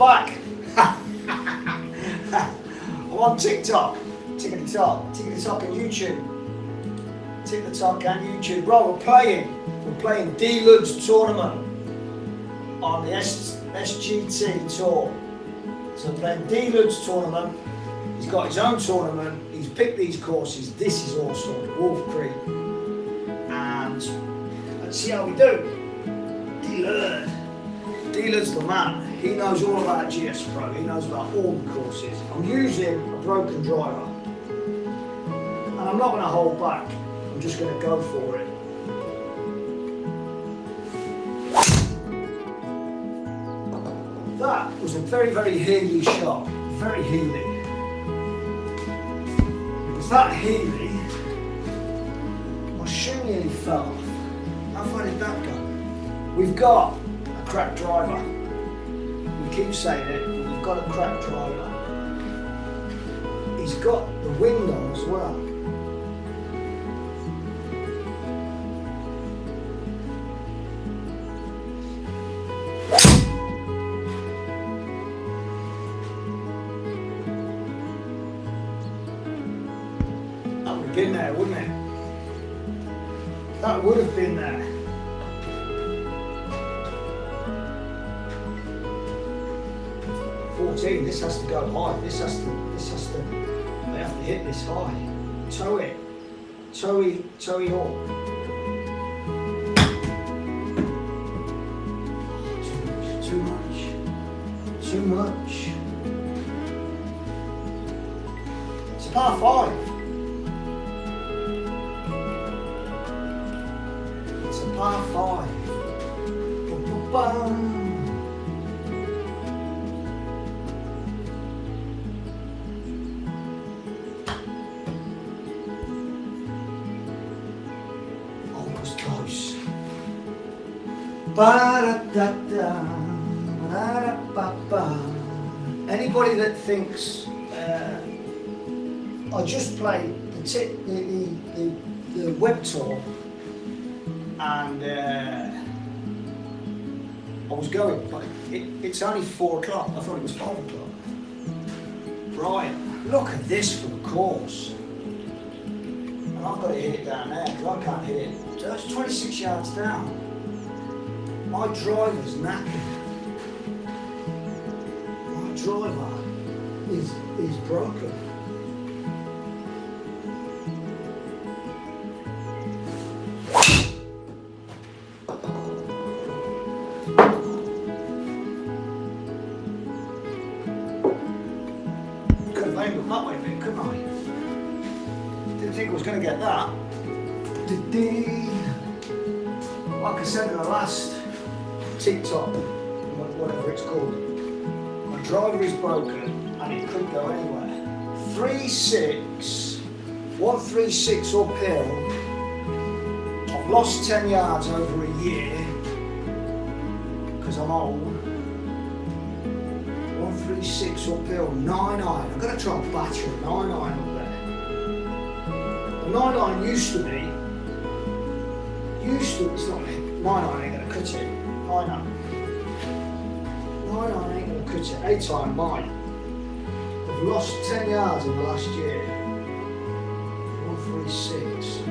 back. I'm on TikTok, tickety-tock and YouTube. TikTok and YouTube. Right, we're playing DLUD's tournament on the SGT tour. So we're playing DLUD's tournament. He's got his own tournament. He's picked these courses. This is awesome. Wolf Creek. And let's see how we do. DLUD. DLUD's the man. He knows all about GS Pro. He knows about all the courses. I'm using a broken driver. And I'm not going to hold back. I'm just going to go for it. That was a very, very heely shot. Very heely. Because that heely, my shoe nearly fell off. How far did that go? We've got a cracked driver. We keep saying it, but we've got a cracked driver. He's got the wind on as well. That would have been there, wouldn't it? That would have been there. This has to go high. They have to hit this high. Toe it all. Too much. It's a par 5. It's a par 5. Ba-ba-bum. Close. Anybody that thinks I just played the web tour and I was going, but it's only 4 o'clock. I thought it was 5 o'clock. Right, look at this for the course. And I've got to hit it down there because I can't hit it. So that's 26 yards down. My driver's knackered. My driver is broken. Could have aimed it that way a bit, couldn't I? Didn't think I was going to get that. Like I said in the last TikTok, whatever it's called, my driver is broken and it couldn't go anywhere. 3.6, 136 uphill. I've lost 10 yards over a year because I'm old. 136 uphill, 9 iron. I'm going to try and batter a 9 iron up there. The 9 iron used to, it's not 9 iron ain't going to cut it. 9 iron ain't going to cut it. 8 iron might. I've lost 10 yards in the last year. 136.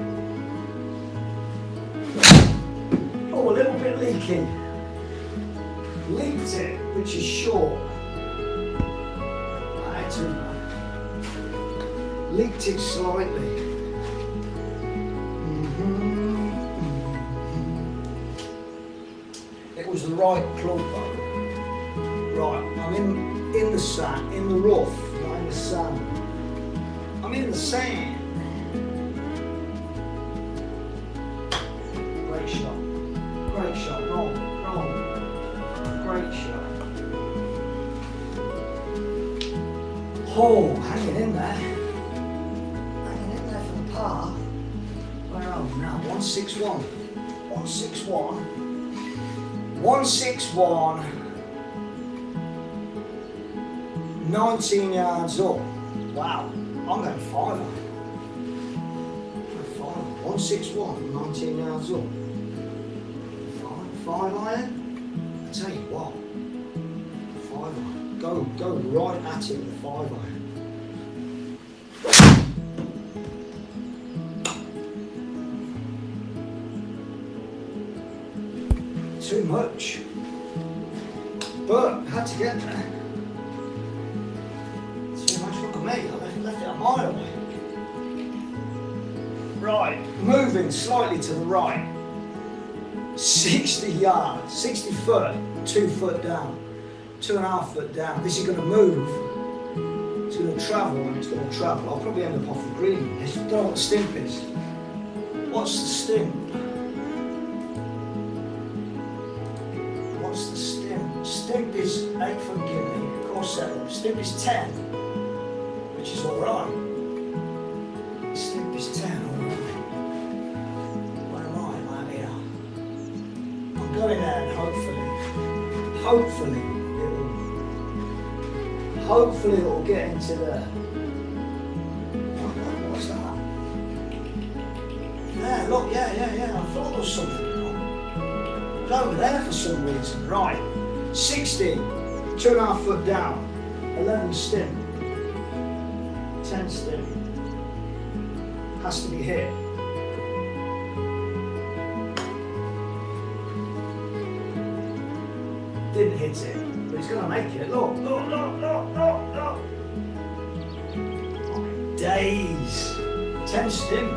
Oh, a little bit leaky. Leaked it, which is short. Leaked it slightly. It was the right plug though. Right, I'm in the sand, in the rough, not in the sand. I'm in the sand. Great shot. Great shot. Roll. Great shot. Oh, hanging in there. Hanging in there for the par. Where are we now? 161. 161. 161. 19 yards up. Wow. I'm going 5 iron. 161, 19 yards up. 5 iron? I tell you what. 5 iron. Go right at it with the 5-iron. Too much. But I had to get there. Too much, look at me, I left it a mile away. Right, moving slightly to the right. 60 yards, 60 foot, 2 foot down, 2.5 foot down. This is going to move. It's going to travel and it's going to travel. I'll probably end up off the green. I don't know what the stimp is. What's the stimp? What's the stimp? Stimp is 8 foot guinea, course setup. Stimp is 10, which is alright. Stimp is 10, alright. Where am I? Am I here? I'm going there and hopefully it'll get into the, what's that? Yeah, look, yeah, I thought there was something wrong. It's over there for some reason. Right, 60, 2.5 foot down, 11 stim, 10 stim, has to be hit. Didn't hit it, but he's gonna make it. Look. Days. 10 stim.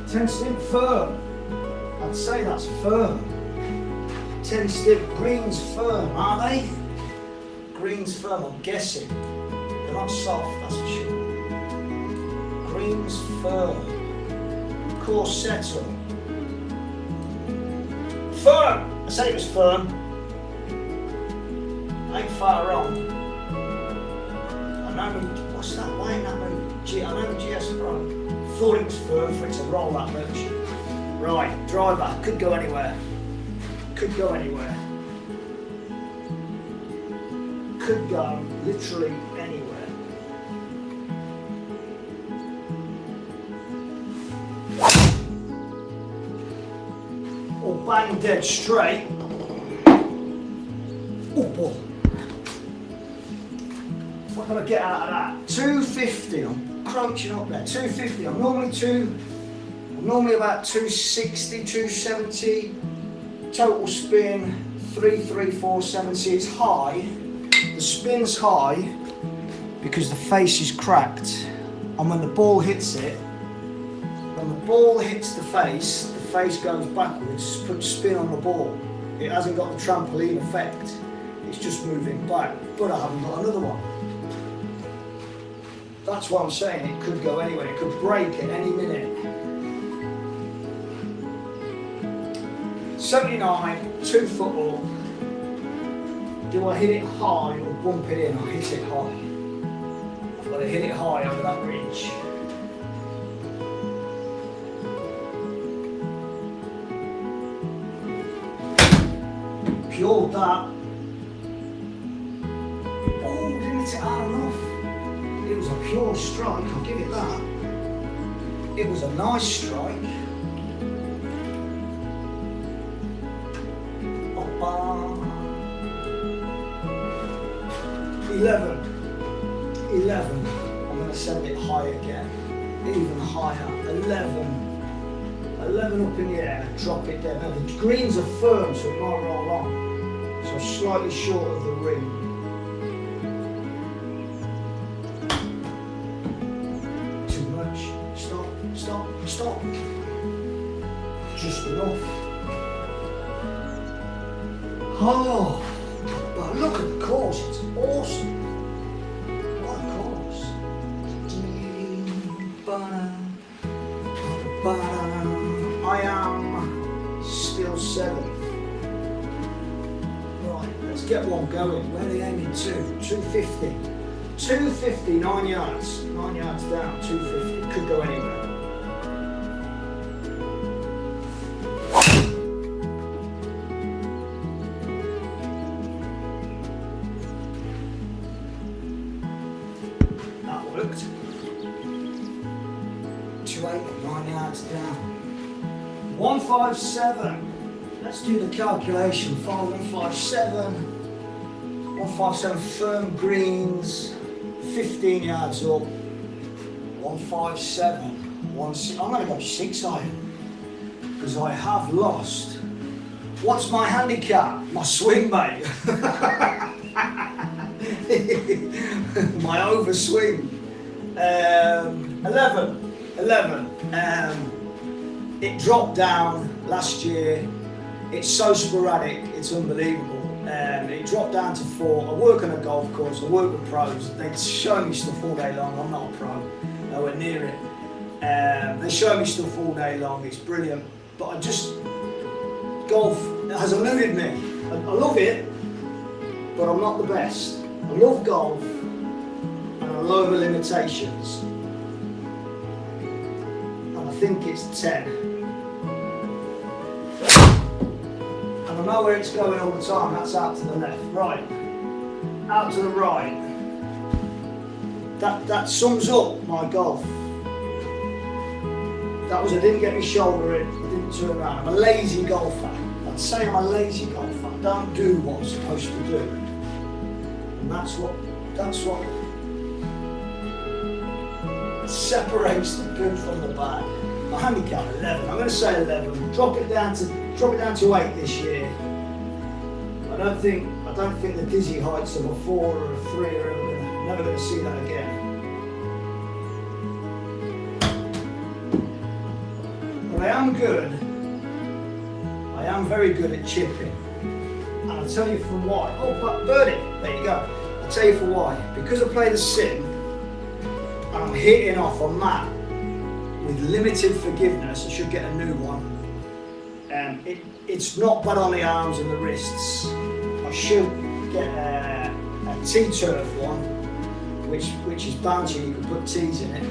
10 stim firm. I'd say that's firm. 10 stim. Green's firm, are they? Green's firm, I'm guessing. They're not soft, that's for sure. Green's firm. Course settle. Firm! I said it was firm. I ain't far wrong. I know, what's that? Why ain't that moving? I know the GS Pro. Thought it was firm for it to roll that much. Right, driver, could go anywhere. Could go anywhere. Could go literally anywhere. Or bang dead straight. Oh boy. What can I get out of that? 250, I'm crouching up there. 250, I'm normally about 260, 270. Total spin, 33470. It's high. The spin's high because the face is cracked. And when the ball hits it, when the ball hits the face goes backwards, puts spin on the ball. It hasn't got the trampoline effect. It's just moving back, but I haven't got another one. That's what I'm saying, it could go anywhere, it could break at any minute. 79, 2 foot up. Do I hit it high or bump it in? I hit it high. I've got to hit it high over that ridge. Pure that. Oh, didn't hit it hard enough. It was a pure strike, I'll give it that. It was a nice strike. 11. I'm going to send it high again. Even higher. 11 up in the air, drop it down. Now the greens are firm, so it might roll on. So slightly short of the ring. Too much. Stop. Just enough. Oh, but look at the course, it's awesome. What a course. I am still 7th. Right, let's get one going. Where are they aiming to? 250. 250, 9 yards. 9 yards down, 250. Could go anywhere. That worked. 280, 9 yards down. 157. Let's do the calculation. 5157 157 firm greens, 15 yards up, 157, I'm going to go 6 iron, because I have lost. What's my handicap? My swing, mate. My overswing. 11. It dropped down last year. It's so sporadic, it's unbelievable. It dropped down to 4. I work on a golf course, I work with pros. They show me stuff all day long. I'm not a pro, nowhere near it. They show me stuff all day long, it's brilliant. But golf has eluded me. I love it, but I'm not the best. I love golf, and I love the limitations. And I think it's 10. And I know where it's going all the time, that's out to the left. Right, out to the right. That sums up my golf. That was, I didn't get my shoulder in, I didn't turn around. I'm a lazy golfer. I'd say I'm a lazy golfer. I don't do what I'm supposed to do. And that's what separates the good from the bad. My handicap 11. I'm going to say 11. Drop it down to 8 this year. I don't think the dizzy heights of a 4 or a 3 are never going to see that again. But I am good. I am very good at chipping. And I'll tell you for why. Oh, but birdie. There you go. I'll tell you for why. Because I play the sim, and I'm hitting off a mat with limited forgiveness. I should get a new one. It's not bad on the arms and the wrists. I should get a T-turf one, which is bouncy. You can put tees in it.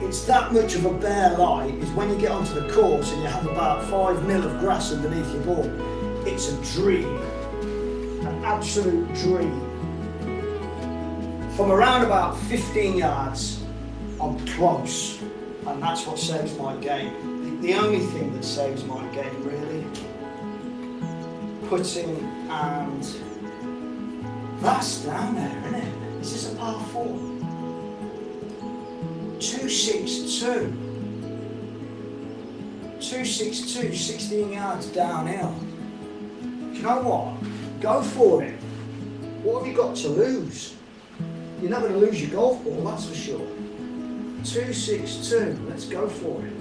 It's that much of a bare lie is when you get onto the course and you have about 5 mil of grass underneath your ball. It's a dream, an absolute dream. From around about 15 yards, I'm close, and that's what saves my game. The only thing that saves my game, really, putting, and that's down there, isn't it? Is this a par 4? 262, 16 yards downhill. Do you know what? Go for it. What have you got to lose? You're not going to lose your golf ball, that's for sure. 262, let's go for it.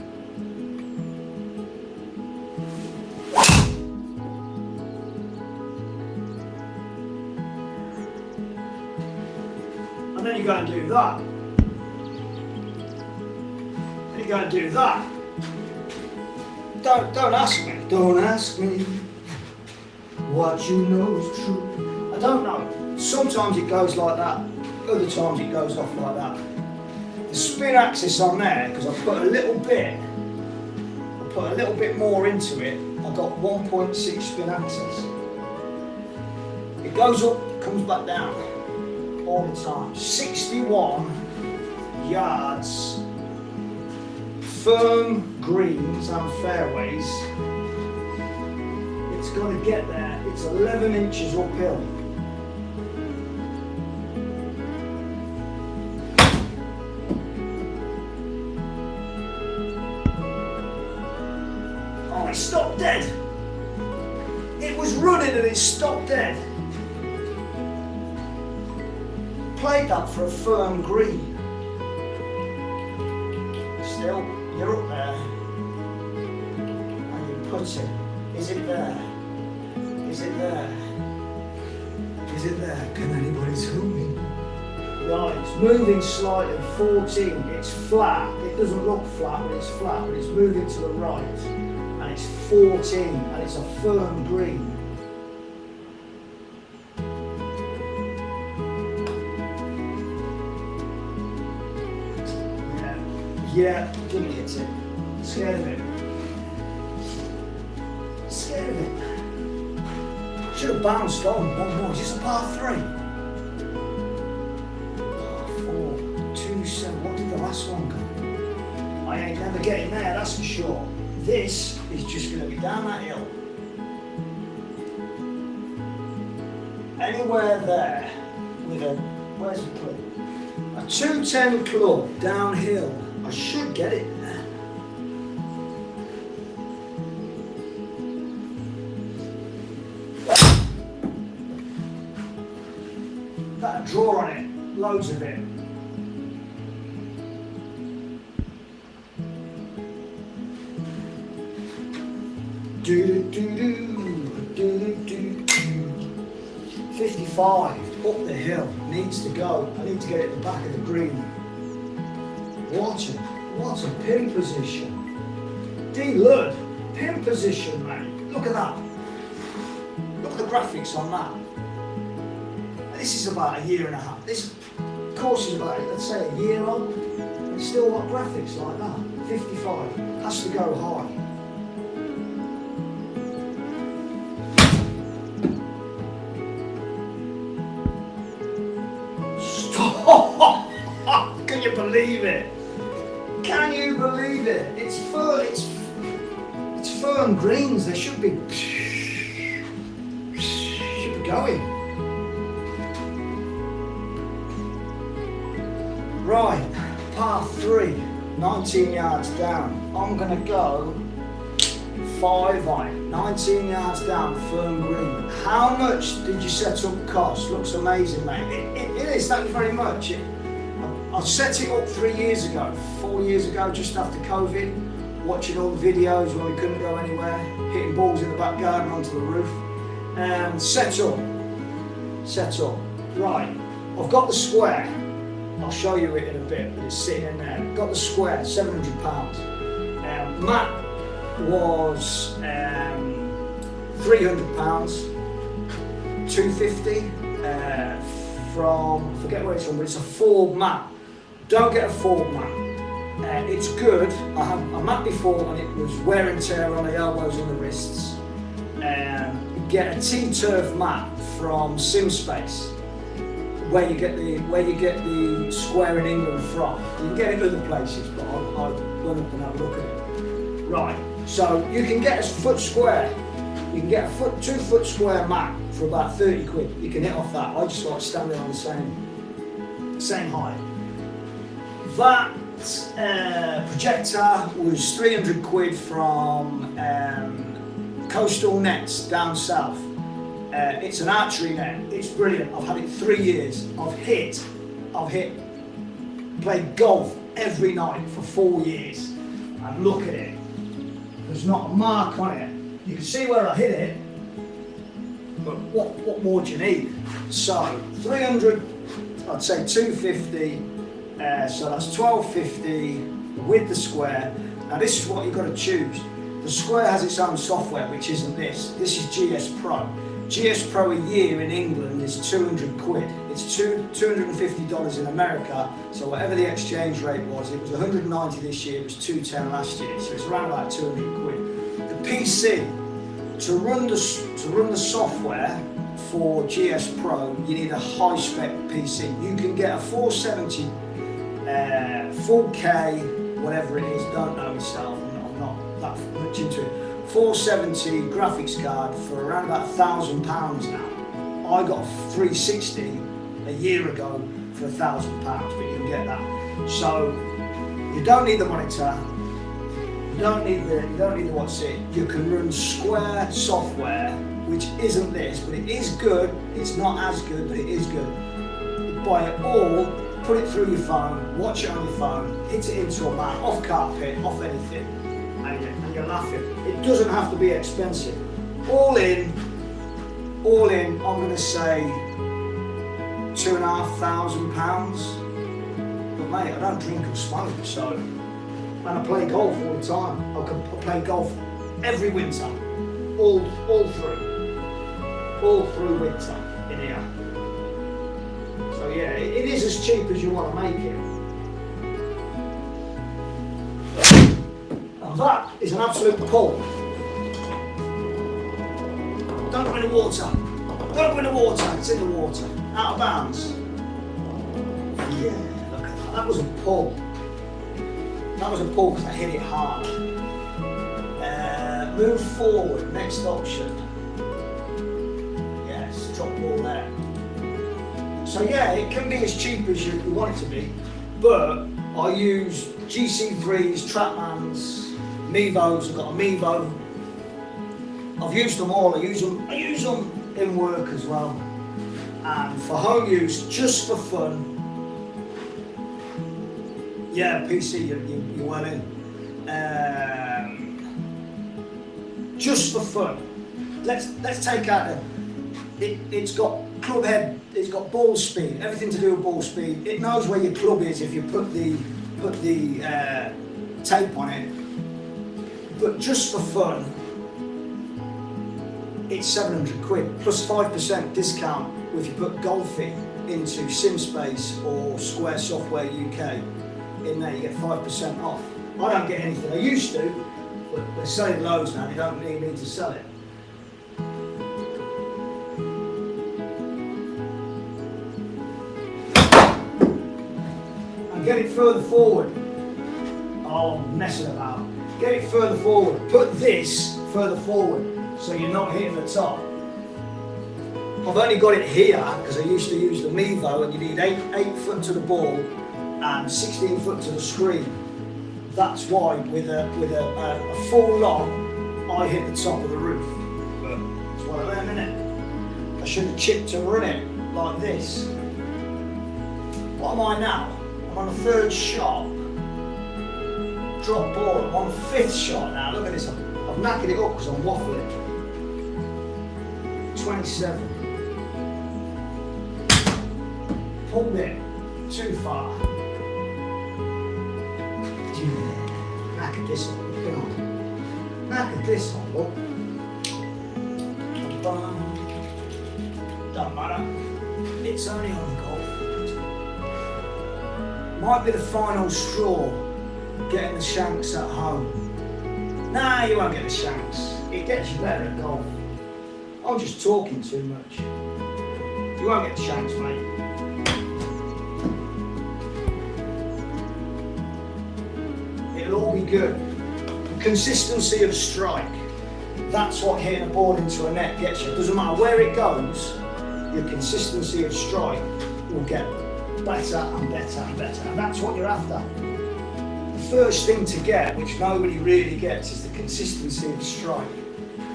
And then you go and do that. You gotta do that. Don't ask me. Don't ask me what you know is true. I don't know. Sometimes it goes like that. Other times it goes off like that. The spin axis on there, because I put a little bit more into it. I got 1.6 spin axis. It goes up, comes back down all the time. 61 yards. Firm greens and fairways. It's got to get there. It's 11 inches uphill. Oh, it stopped dead. It was running and it stopped dead. Played that for a firm green. Still. You're up there, and you put it. Is it there? Is it there? Is it there? Can anybody tell me? Right, it's moving slightly, 14. It's flat. It doesn't look flat, but it's flat. But it's moving to the right, and it's 14, and it's a firm green. Yeah, didn't hit it. Scared of it. Scared of it. Should have bounced on one more. Is this a par 3? Par 4, 2-7. What did the last one go? I ain't never getting there, that's for sure. This is just going to be down that hill. anywhere there with a, where's the club? A 210 club downhill, I should get it there. Got a draw on it, loads of it. Do do do do do do. 55 up the hill, needs to go. I need to get it at the back of the green. What a pin position. DLUD, pin position, mate. Look at that. Look at the graphics on that. This is about a year and a half. This course is about, let's say, a year old. It's still got graphics like that. 55 has to go high. Can you believe it? Can you believe it? It's firm greens. They should be going. Right, par 3, 19 yards down. I'm gonna go 5 iron, 19 yards down, firm green. How much did your setup cost? Looks amazing, mate. It is, thank you very much. I set it up 4 years ago, just after COVID, watching all the videos when we couldn't go anywhere, hitting balls in the back garden onto the roof. Set up. Right, I've got the square. I'll show you it in a bit, but it's sitting in there. Got the square, £700. Mat was £300, £250 from, I forget where it's from, but it's a Ford mat. Don't get a Ford mat. It's good. I had a mat before and it was wear and tear on the elbows and the wrists. Get a T-turf mat from SimSpace, where you get the square in England from. You can get it other places, but I went up and had a look at it. Right, so you can get a foot square. You can get a 2 foot square mat for about 30 quid. You can hit off that. I just like standing on the same height. That projector was 300 quid from Coastal Nets down south. It's an archery net. It's brilliant. I've had it 3 years. Played golf every night for 4 years. And look at it. There's not a mark on it. You can see where I hit it. But what more do you need? So 300, I'd say 250. So that's 1250 with the square. Now this is what you've got to choose. The square has its own software, which isn't this. This is GS Pro. GS Pro a year in England is 200 quid. It's $250 in America. So whatever the exchange rate was, it was 190 this year, it was 210 last year. So it's around about 200 quid. The PC, to run the software for GS Pro, you need a high spec PC. You can get a 470, 4K, whatever it is, don't know myself, I'm not that much into it. 470 graphics card for around about £1,000 now. I got a 360 a year ago for £1,000, but you can get that. So you don't need the monitor. You don't need the what's it. You can run Square software, which isn't this, but it is good. It's not as good, but it is good. You buy it all, put it through your phone, watch it on your phone, hit it into a mat, off carpet, off anything, and you're laughing. It doesn't have to be expensive. All in, I'm going to say £2,500. But mate, I don't drink or smoke, so, and I play golf all the time. I play golf every winter, all through winter in here. So yeah, it is as cheap as you want to make it. And that is an absolute pull. Don't go in the water. Don't go in the water. It's in the water. Out of bounds. Yeah, look at that. That was a pull. That was a pull because I hit it hard. Move forward. Next option. Yes, drop ball there. So yeah, it can be as cheap as you want it to be, but I use GC3s, Trackmans, Mevos. I've got a Mevo. I've used them all. I use them in work as well, and for home use, just for fun. Yeah, PC, you're well in. Just for fun. Let's take out it's got club head, it's got ball speed, everything to do with ball speed. It knows where your club is if you put the tape on it. But just for fun, it's 700 quid plus 5% discount if you put Golffe into SimSpace or Square Software UK. In there you get 5% off. I don't get anything. I used to, but they're selling loads now. They don't need me to sell it. And get it further forward. Oh, I'm messing about. Get it further forward. Put this further forward so you're not hitting the top. I've only got it here because I used to use the Mevo, and you need 8 foot to the ball and 16 foot to the screen. That's why with a full lob, I hit the top of the roof. But it's one of them, innit? I should have chipped and run it like this. What am I now? I'm on the 3rd shot. Drop ball. I'm on the 5th shot now. Look at this. I've knackered it up because I'm waffling. 27. Pulled it too far. Knackered this one. Come on. Knackered this one. Look. Don't matter. It's only on golf. Might be the final straw. Getting the shanks at home. Nah, you won't get the shanks. It gets you better at golf. I'm just talking too much. You won't get the shanks, mate. It'll all be good. The consistency of strike. That's what hitting a ball into a net gets you. It doesn't matter where it goes, your consistency of strike will get better and better and better. And that's what you're after. The first thing to get, which nobody really gets, is the consistency of strike.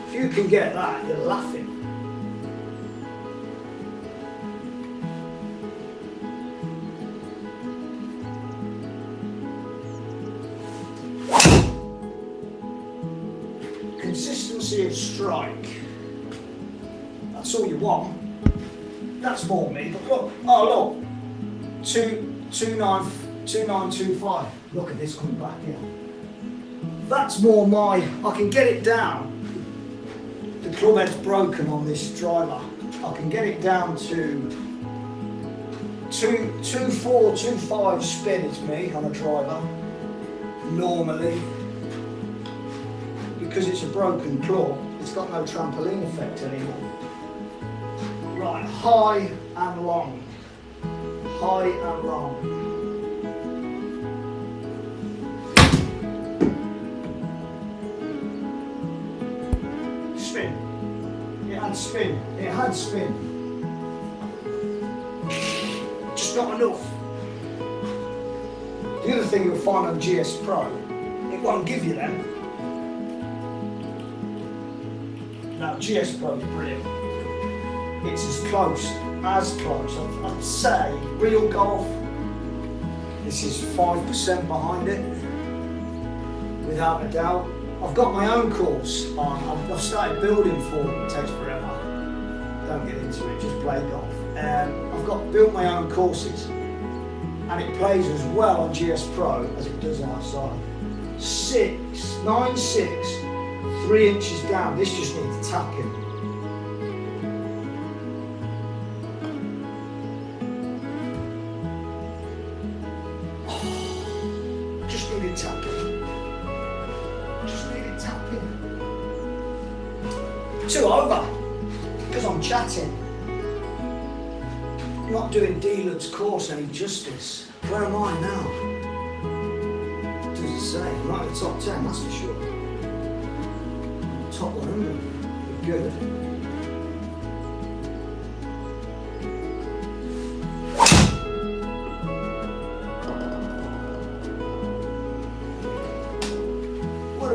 If you can get that, you're laughing. Consistency of strike. That's all you want. That's more me, but look, oh look, 2925. Look at this coming back here. That's more my, I can get it down. The club head's broken on this driver. I can get it down to 2.4, 2.5 spin is me on a driver, normally. Because it's a broken club, it's got no trampoline effect anymore. Right, high and long. High and long. Spin. It had spin. It had spin. Just not enough. The other thing you'll find on GS Pro, it won't give you them. Now GS Pro is brilliant. It's as close. I'd say real golf, this is 5% behind it, without a doubt. I've got my own course on. I've started building for them. It takes forever. Don't get into it. Just play golf. I've built my own courses, and it plays as well on GS Pro as it does outside. 9.6, 3 inches down. This just needs tapping. Just needed tapping. Just needed tapping. 2 over, because I'm chatting. I'm not doing DLUD's course any justice. Where am I now? What does it say? I'm right at the top 10, that's for sure. Top 100. Good.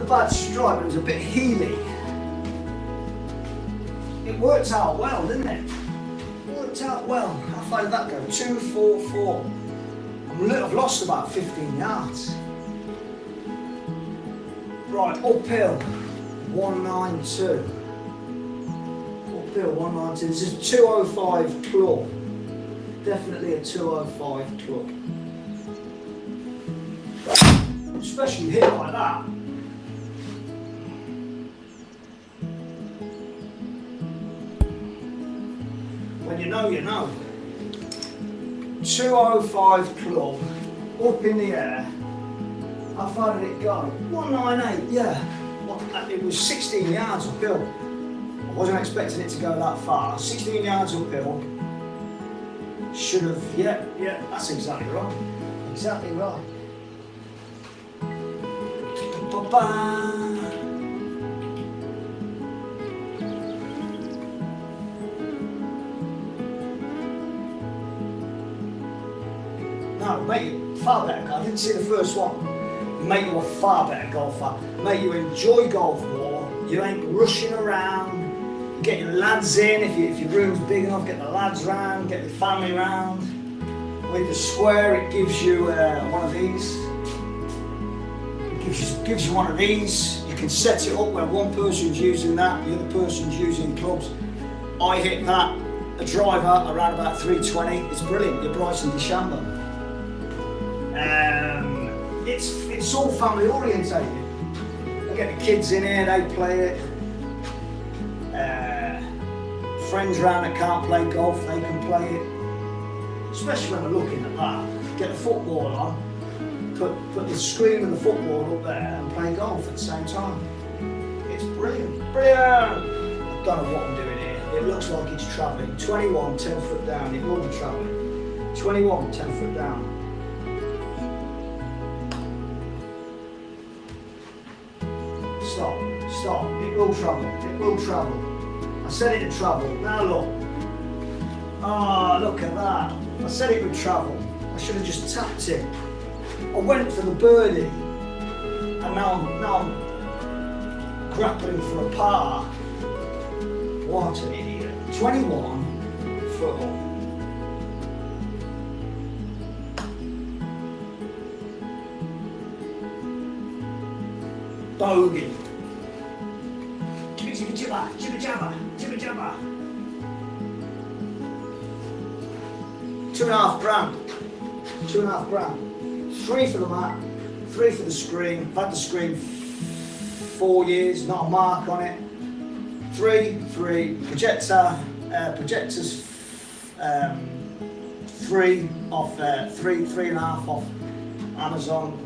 a bad strike, but it was a bit heely. It worked out well, didn't it? Worked out well. How far did that go? 244. I've lost about 15 yards. Right, uphill, 192. Uphill, 192. This is a 205 club. Definitely a 205 club. Especially hit like that. When you know, you know. 205 club, up in the air. How far did it go? 198, yeah. It was 16 yards uphill. I wasn't expecting it to go that far. 16 yards uphill. Should have, yeah, that's exactly right. Exactly right. Ba-ba. No, mate, far better. I didn't see the first one. Mate, you're a far better golfer. Mate, you enjoy golf more. You ain't rushing around. You get your lads in. If your room's big enough, get the lads round, get the family round. With the square, it gives you one of these. It gives you one of these. You can set it up where one person's using that, the other person's using clubs. I hit that, a driver, around about 320. It's brilliant. You're Bryson DeChambeau. It's all family orientated. I get the kids in here, they play it. Friends around that can't play golf, they can play it. Especially when they're looking at that. Get the football on, put the screen of the football up there and play golf at the same time. It's brilliant, brilliant! I don't know what I'm doing here. It looks like it's travelling. 21, 10 foot down, it will be travelling. 21, 10 foot down. Stop, it will travel, it will travel. I said it would travel, now look. Ah, look at that. I said it would travel. I should have just tapped it. I went for the birdie, and now I'm grappling for a par. What an idiot. 21 foot up. Bogey. Jibba jibba jibba jabba jibba jabba. £2.5 grand. £2.5 grand. 3 for the mat, 3 for the screen. I've had the screen 4 years, not a mark on it. 3 projectors 3 off 3.5 off Amazon.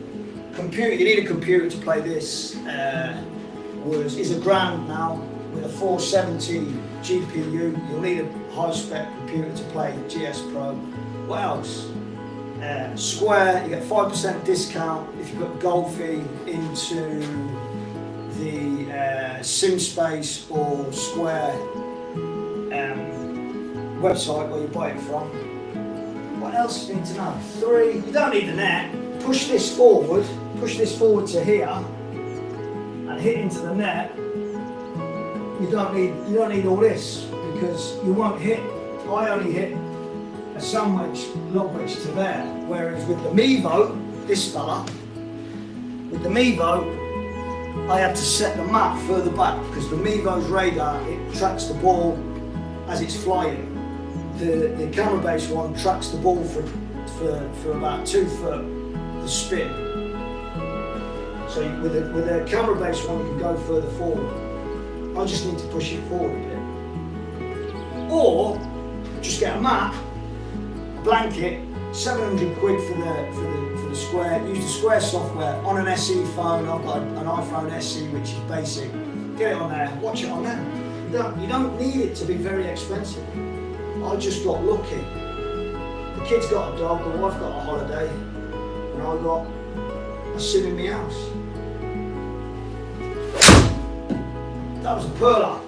Computer, you need a computer to play this. Is $1 grand now with a 470 GPU. You'll need a high spec computer to play GS Pro. What else? Square, you get 5% discount if you put Golffe into the SimSpace or Square website where you buy it from. What else do you need to know? 3, you don't need the net. Push this forward to here and hit into the net. You don't need all this because you won't hit. I only hit a sandwich lob wedge to there, whereas with the Mevo, this fella, with the Mevo, I had to set the mat further back because the Mevo's radar, it tracks the ball as it's flying. The camera based one tracks the ball for about 2 foot, the spin. So with a camera based one, you can go further forward. I just need to push it forward a bit. Or just get a mat, a blanket, 700 quid for the Square. Use the Square software on an SE phone. I've got an iPhone SE which is basic. Get it on there, watch it on there. You don't need it to be very expensive. I just got lucky. The kid's got a dog, the wife got a holiday, and I got a sim in my house. That was a perler.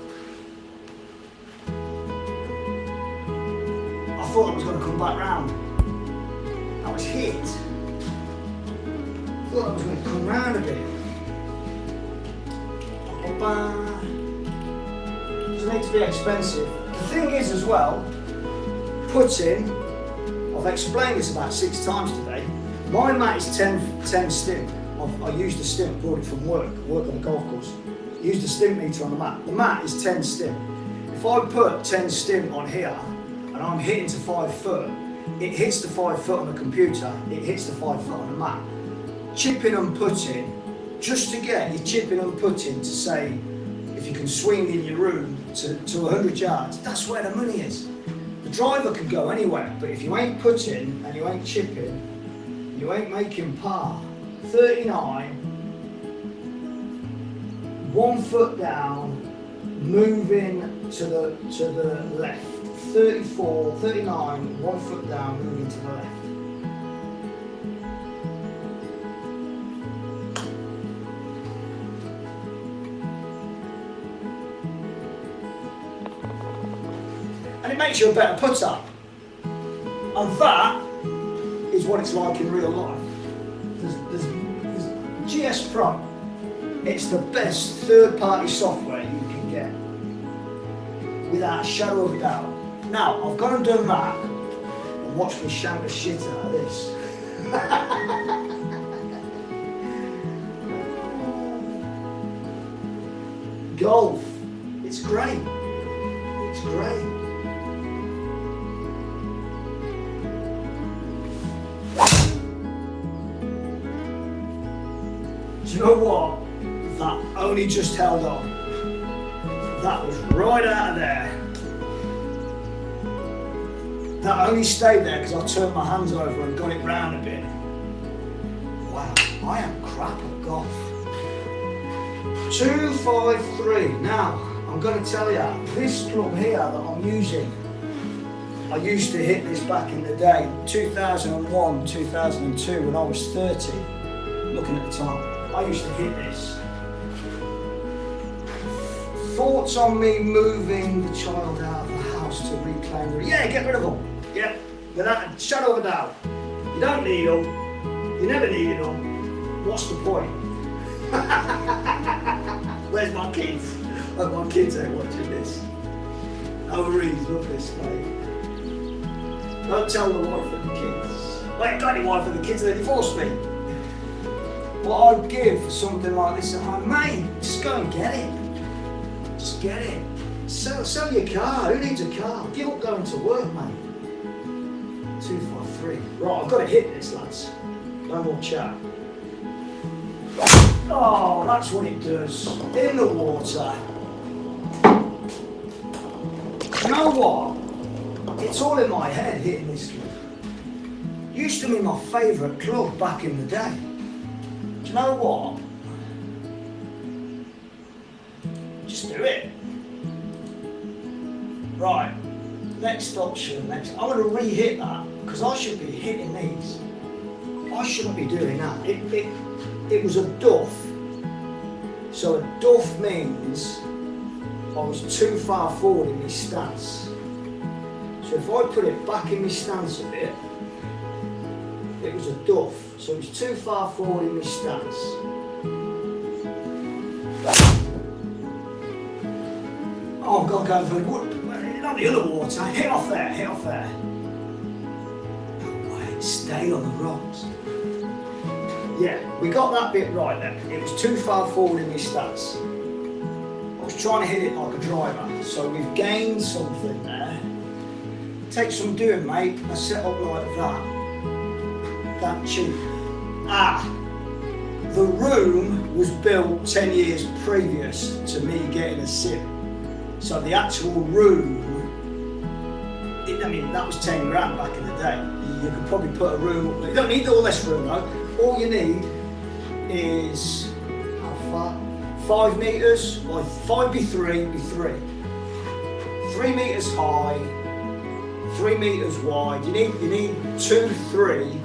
I thought I was going to come back round. I was hit. I thought I was going to come round a bit. Doesn't need to be expensive. The thing is as well, putting, I've explained this about 6 times today. My mat is 10 stim. I used a stim, brought it from work on the golf course. Used a stim meter on the mat. The mat is 10 stim. If I put 10 stim on here and I'm hitting to 5 foot, it hits the 5 foot on the computer, it hits the 5 foot on the mat. Chipping and putting, just to get your chipping and putting to say, if you can swing in your room to 100 yards, that's where the money is. The driver can go anywhere, but if you ain't putting and you ain't chipping, you ain't making par. 39, 1 foot down, moving to the left. 34, 39, 1 foot down, moving to the left. And it makes you a better putter. And that is what it's like in real life. There's GS Pro. It's the best third-party software you can get, without a shadow of a doubt. Now, I've gone and done that, and watched me shank the shit out of this. Golf. It's great. It's great. Do you know what? That only just held on. That was right out of there. That only stayed there because I turned my hands over and got it round a bit. Wow, I am crap at golf. 253. Now, I'm going to tell you, this club here that I'm using, I used to hit this back in the day, 2001, 2002, when I was 30, looking at the time. I used to hit this. Thoughts on me moving the child out of the house to reclaim the... Yeah, get rid of them. Yeah, without a shadow of a doubt. You don't need them. You never needed them. What's the point? Where's my kids? Oh, my kids ain't watching this. Oh, Reese, love this, mate. Don't tell the wife and the kids. Well, you've got any wife and the kids, they divorced me. What I'd give for something like this at home, mate, just go and get it. Just get it. Sell your car. Who needs a car? Give up going to work, mate. 253. Right, I've got to hit this, lads. No more chat. Oh, that's what it does. In the water. You know what? It's all in my head hitting this club. Used to be my favourite club back in the day. Do you know what? Just do it. Right, next option, I'm going to re-hit that, because I should be hitting these. I shouldn't be doing that. It was a duff. So a duff means I was too far forward in my stance. So if I put it back in my stance a bit, it was a duff. So it was too far forward in my stance. Oh, I've got to go for the wood. Not the other water. Hit off there, hit off there. No way, stay on the rocks. Yeah, we got that bit right then. It was too far forward in my stance. I was trying to hit it like a driver. So we've gained something there. Takes some doing, mate. I set up like that. That cheap. The room was built 10 years previous to me getting a sim. So the actual room, that was 10 grand back in the day. You could probably put a room up there. You don't need all this room though. All you need is, how far? 5 metres, well 5 be 3, be 3. 3 metres high, 3 metres wide. You need 2, 3.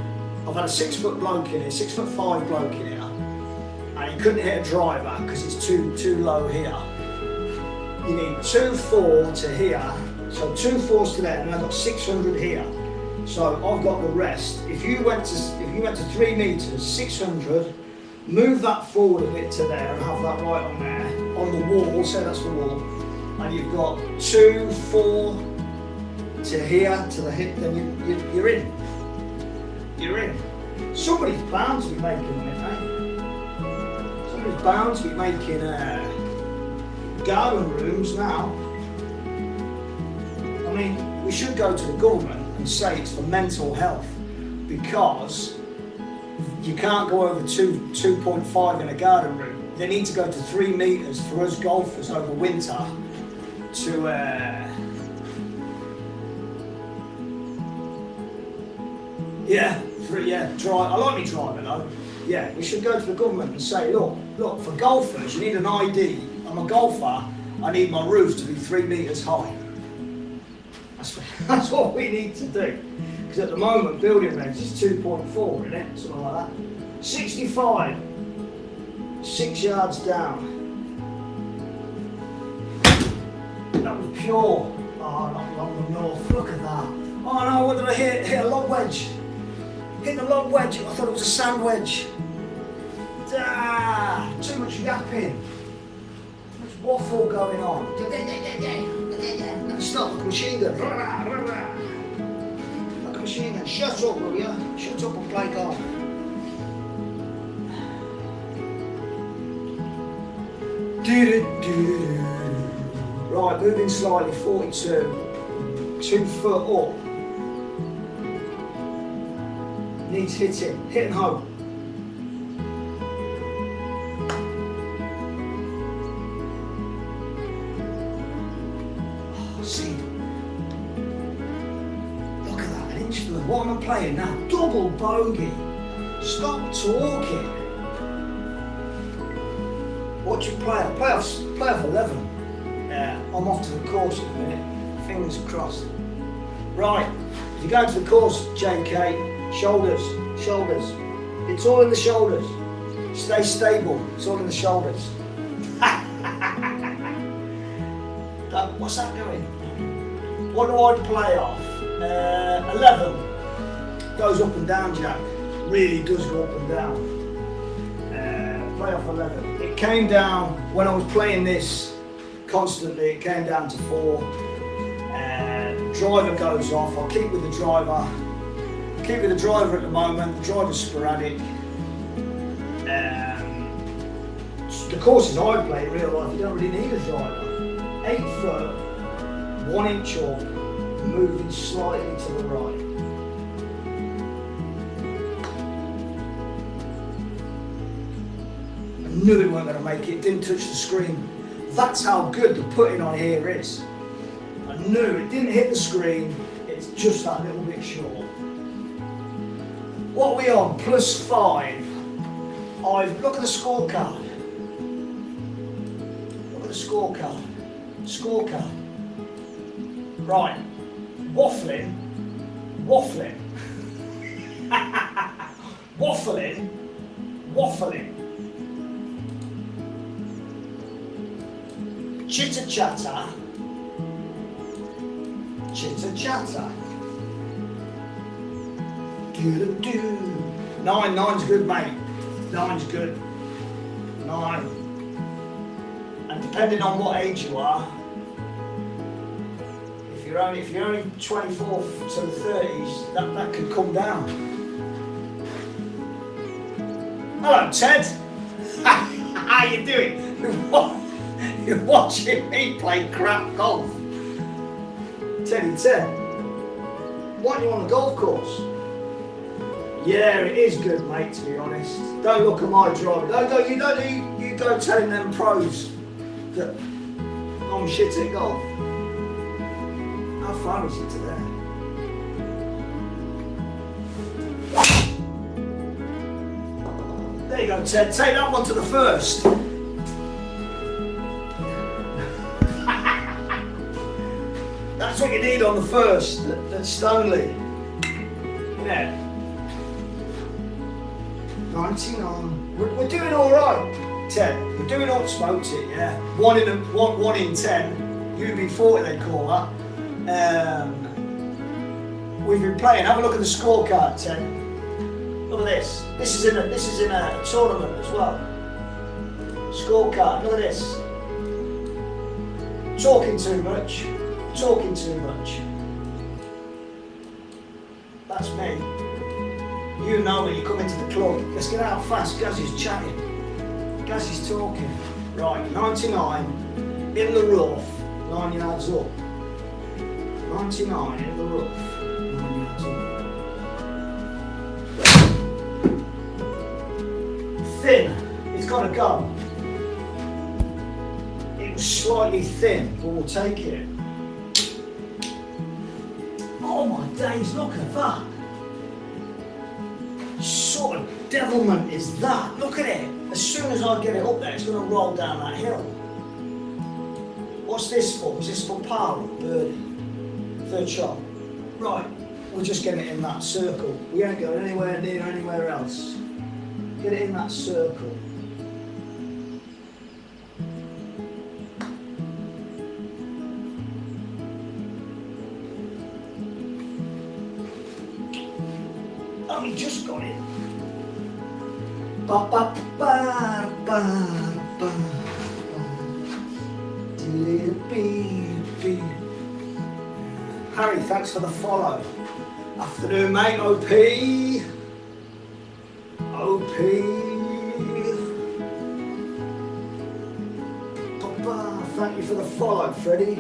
I've had a 6 foot bloke in here, 6'5" bloke in here, and he couldn't hit a driver because it's too low here. You need 2 4 to here, so 2 4s to there, and I've got 600 here. So I've got the rest. If you went to 3 metres, 600 Move that forward a bit to there and have that right on there, on the wall, so that's the wall. And you've got 2, 4 to here, to the hip, then you're in. You're in. Somebody's bound to be making it, eh? Somebody's bound to be making garden rooms now. I mean, we should go to the government and say it's for mental health, because you can't go over 2.5 in a garden room. They need to go to 3 meters for us golfers over winter to drive. I like me driving though. Yeah, we should go to the government and say, look, for golfers, you need an ID. I'm a golfer. I need my roof to be 3 meters high. That's what we need to do. Because at the moment, building regs is 2.4, isn't it? Something like that. 65. 6 yards down. That was pure. Oh, not long north. Look at that. Oh no, what did I hit? Hit a lob wedge. Hit the lob wedge. I thought it was a sand wedge. Ah, too much yapping. Too much waffle going on. Stop, like a machine gun. Like a machine gun. Shut up, will ya? Shut up and play golf. Right, moving slightly, 42. 2 foot up. Needs hitting. Hit and hope. See, look at that, an inch for what am I playing now? Double bogey. Stop talking. What do you play? Play off 11. Yeah, I'm off to the course in a minute. Fingers crossed. Right, if you go to the course, JK, shoulders. It's all in the shoulders. Stay stable. It's all in the shoulders. What's that doing? What do I play off? 11. Goes up and down, Jack. Really does go up and down. Play off 11. It came down, when I was playing this constantly, it came down to 4. Driver goes off. I'll keep with the driver. Keep with the driver at the moment. The driver's sporadic. The courses I play in real life, you don't really need a driver. 8 foot, 1 inch up, moving slightly to the right. I knew it weren't going to make it, didn't touch the screen. That's how good the putting on here is. I knew it didn't hit the screen, it's just that little bit short. What are we on? +5. Look at the scorecard. Look at the scorecard. Right, waffling, waffling, chitter chatter, 9's good, mate. 9's good. 9. And depending on what age you are, if you're only 24 to the 30s, that could come down. Hello, Ted. How you doing? You're watching me play crap golf. Ted, why are you on the golf course? Yeah, it is good, mate, to be honest. Don't look at my driver. You go telling them pros that I'm shit at golf. How far is it to there? There you go, Ted. Take that one to the first. That's what you need on the first at Stoneleigh. Yeah. 99. We're doing all right, Ted. We're doing all smoked it, yeah. 1 in 10. UB40 they call that. We've been playing. Have a look at the scorecard, Ted. Look at this. This is in a tournament as well. Scorecard. Look at this. Talking too much. Talking too much. That's me. You know when you come into the club. Let's get out fast. Gaz is chatting. Gaz is talking. Right, 99 in the rough, 9 yards up. 99 in the rough, 9 yards up. Thin. It's got to go. It was slightly thin, but we'll take it. Oh my days, look at that. Sort of devilment is that? Look at it. As soon as I get it up there, it's going to roll down that hill. What's this for? Is this for par or birdie? Third shot. Right, we're just getting it in that circle. We ain't going anywhere near anywhere else. Get it in that circle. Only just got it. Ba ba ba ba ba. Harry, thanks for the follow. Afternoon, mate. OP. OP. Papa, thank you for the follow, Freddie.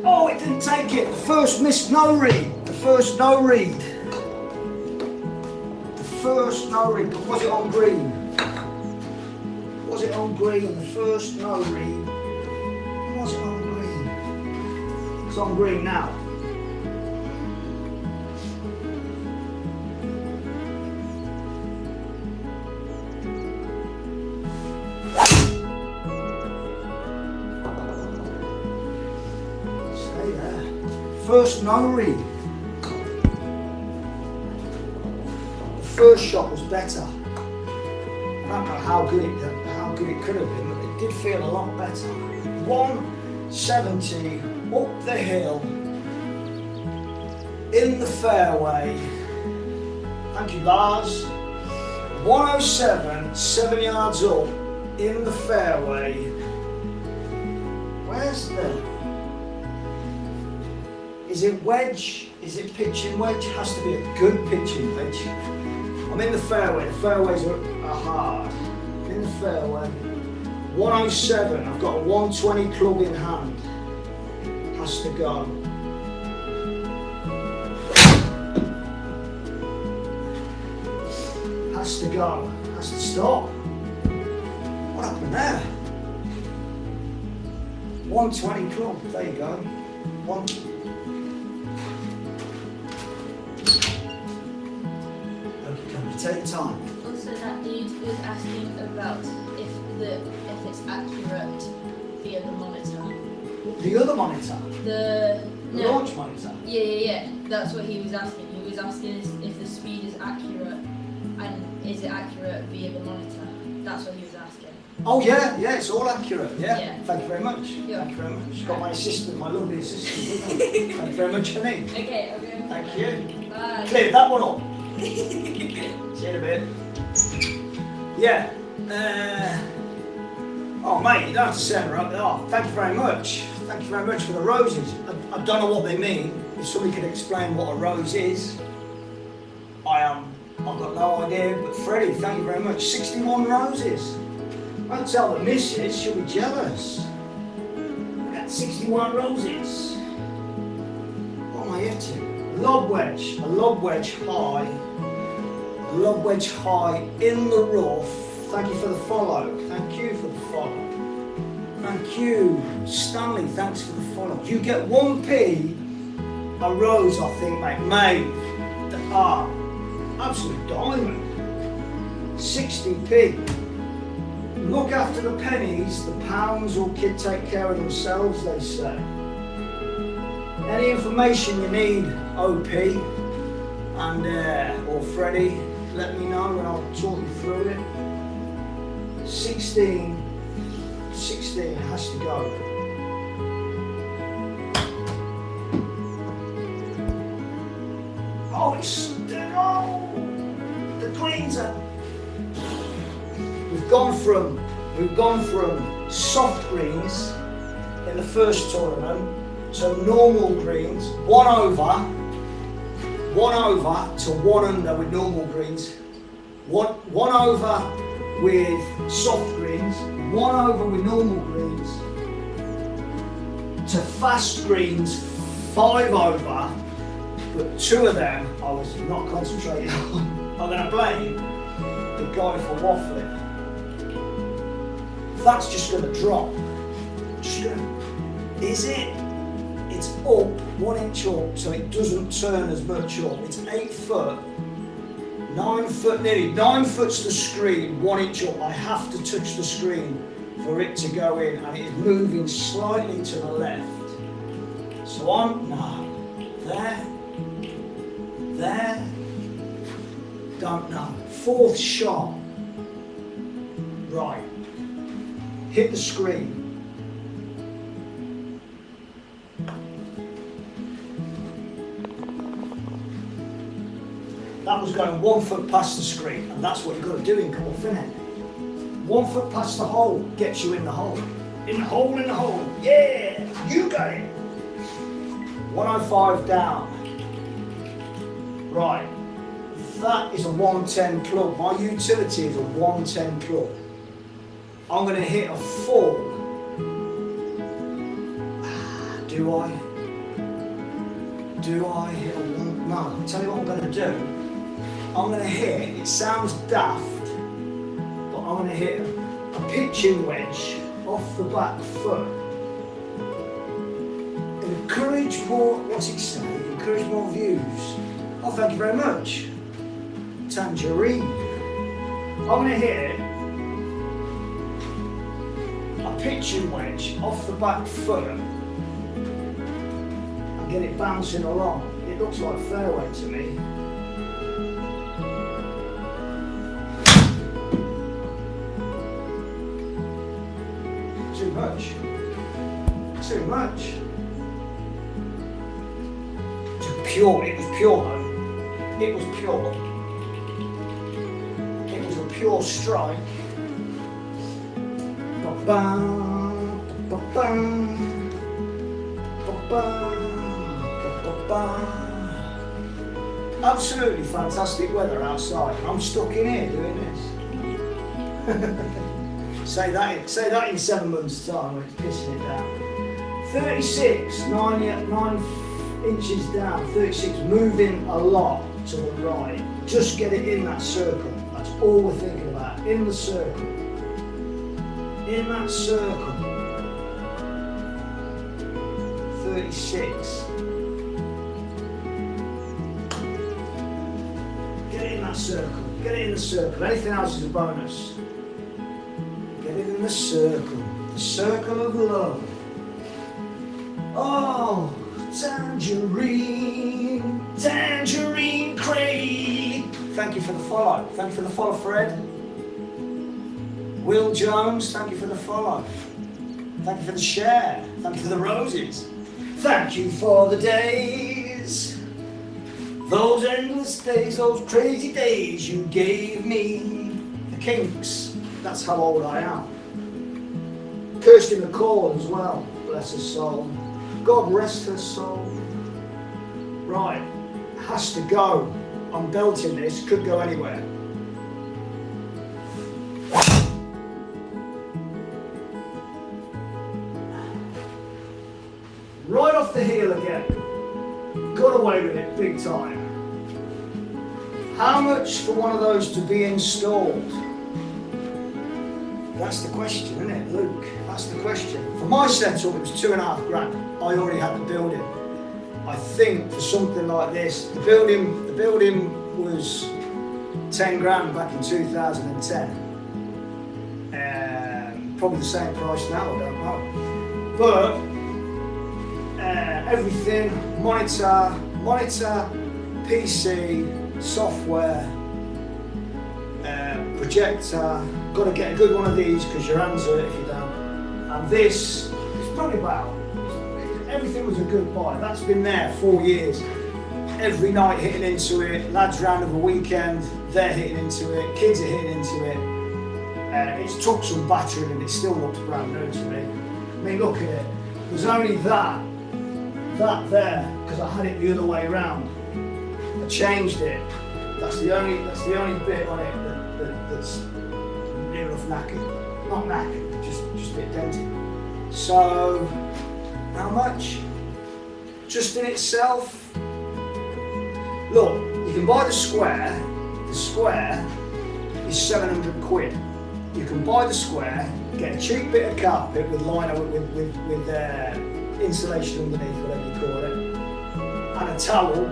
Oh, it didn't take it. The first missed no read. The first no read. The first no read. But was it on green? Was it on green? The first no read. Was it on green? It's on green now. Stay there. First no read. The first shot was better. I don't know how good it could have been, but it did feel a lot better. 170 up the hill, in the fairway. Thank you, Lars. 107, 7 yards up, in the fairway. Where's the... Is it wedge? Is it pitching wedge? Has to be a good pitching wedge. I'm in the fairway. The fairways are hard. In the fairway. 107. I've got a 120 club in hand. Has to go. Has to go. Has to stop. What happened there? 120 club. There you go. Take your time. Also, that dude was asking about if it's accurate via the monitor. The other monitor? The launch monitor? Yeah. That's what he was asking. He was asking if the speed is accurate, and is it accurate via the monitor? That's what he was asking. Oh yeah, it's all accurate. Yeah. Thank you very much. Yeah. Thank you very much. Got my assistant, my lovely assistant. Thank you very much, honey. Okay. Thank you. Bye. Clear that one up. See you in a bit. Yeah. Oh mate, you don't have to send her up. Oh, thank you very much. Thank you very much for the roses. I don't know what they mean. If somebody could explain what a rose is, I've got no idea. But Freddie, thank you very much. 61 roses. I'll tell the missus, she'll be jealous. I got 61 roses. What am I hitting? A lob wedge high. A lob wedge high in the rough. Thank you for the follow. Thank you for the follow. Thank you. Stanley, thanks for the follow. You get 1p a rose, I think, mate. Mate, absolute diamond. 60p. Look after the pennies, the pounds will take care of themselves, they say. Any information you need, OP and or Freddie, let me know and I'll talk you through it. 16 has to go. Oh, the greens are. We've gone from soft greens in the first tournament to normal greens, one over to one under with normal greens, one over with soft greens, one over with normal greens, to fast greens, 5 over, but 2 of them I was not concentrating on. I'm going to blame the guy for waffling. That's just going to drop. Is it? It's up 1 inch up, so it doesn't turn as much up. It's 8 foot, 9 foot, nearly 9 foot's the screen, 1 inch up. I have to touch the screen for it to go in, and it is moving slightly to the left. So there, don't know. 4th shot, right, hit the screen. That was going 1 foot past the screen, and that's what you've got to do in golf, isn't it? 1 foot past the hole gets you in the hole. In the hole, yeah, you got it. 105 down. Right, that is a 110 club. My utility is a 110 club. I'm going to hit a full. Do I hit a one? No, I'll tell you what I'm going to do. I'm going to hit, it sounds daft, but I'm going to hit a pitching wedge off the back foot. Encourage more, what's it say? Encourage more views. Oh, thank you very much. Tangerine. I'm going to hit a pitching wedge off the back foot and get it bouncing along. It looks like fairway to me. Too much. Too much. Pure, it was pure though. It was pure. It was a pure strike. Absolutely fantastic weather outside. I'm stuck in here doing this. Say that in 7 months' time when it's pissing it down. 36, 9 inches down, 36, moving a lot to the right. Just get it in that circle. That's all we're thinking about. In the circle. In that circle. 36. Get it in that circle. Get it in the circle. Anything else is a bonus. Get it in the circle. The circle of love. Oh, Tangerine Craig. Thank you for the follow. Thank you for the follow, Fred. Will Jones, thank you for the follow. Thank you for the share. Thank you for the roses. Thank you for the days. Those endless days, those crazy days you gave me. The Kinks, that's how old I am. Kirsty McCall as well, bless her soul. God rest her soul. Right, has to go. I'm belting this, could go anywhere. Right off the heel again. Got away with it big time. How much for one of those to be installed? That's the question, isn't it, Luke? That's the question. For my setup, it was $2.5 grand. I already had the building. I think for something like this, the building was 10 grand back in 2010. Probably the same price now, I don't know. But everything, monitor, PC, software, projector. Got to get a good one of these because your hands hurt if you don't. And this is probably about, everything was a good buy. That's been there 4 years. every night hitting into it, lads round of a weekend, they're hitting into it, kids are hitting into it. It's took some battering and it still looks brand new to me. I mean, look at it. There's only that there, because I had it the other way around. I changed it. That's the only bit on it that's near enough knackered. Not knackered, just a bit dented. So, how much? Just in itself. Look, you can buy the square. The square is 700 quid. You can buy the square, get a cheap bit of carpet with liner with insulation underneath, whatever you call it, and a towel,